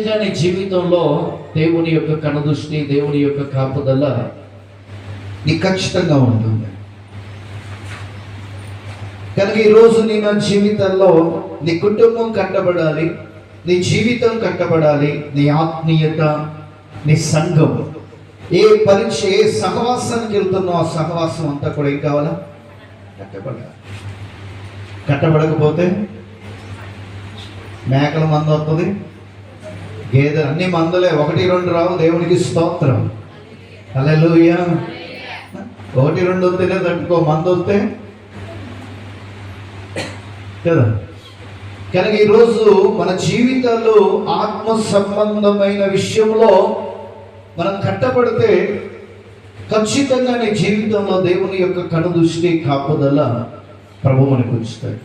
ఖచ్చితంగా నీ జీవితంలో దేవుని యొక్క కనుదృష్టి, దేవుని యొక్క కాపుదల నీ ఖచ్చితంగా ఉంటుంది. కనుక ఈరోజు నీ నా జీవితంలో నీ కుటుంబం కట్టబడాలి, నీ జీవితం కట్టబడాలి, నీ ఆత్మీయత, నీ సంఘం, ఏ సహవాసానికి వెళ్తున్నావు ఆ సహవాసం అంతా కూడా ఏం కావాలా? కట్టబడాలి. కట్టబడకపోతే మేకల మంద వస్తుంది, గేదెలు అన్ని మందలే, 1-2 రావు. దేవునికి స్తోత్రం, హల్లెలూయా. 1-2 వస్తేనే తట్టుకో, మంద వస్తే కదా. కనుక ఈరోజు మన జీవితాల్లో ఆత్మ సంబంధమైన విషయంలో మనం కట్టబడితే ఖచ్చితంగా నీ జీవితంలో దేవుని యొక్క కనుదృష్టి, కాపుదల ప్రభు మనకు ఉంచుతాయి.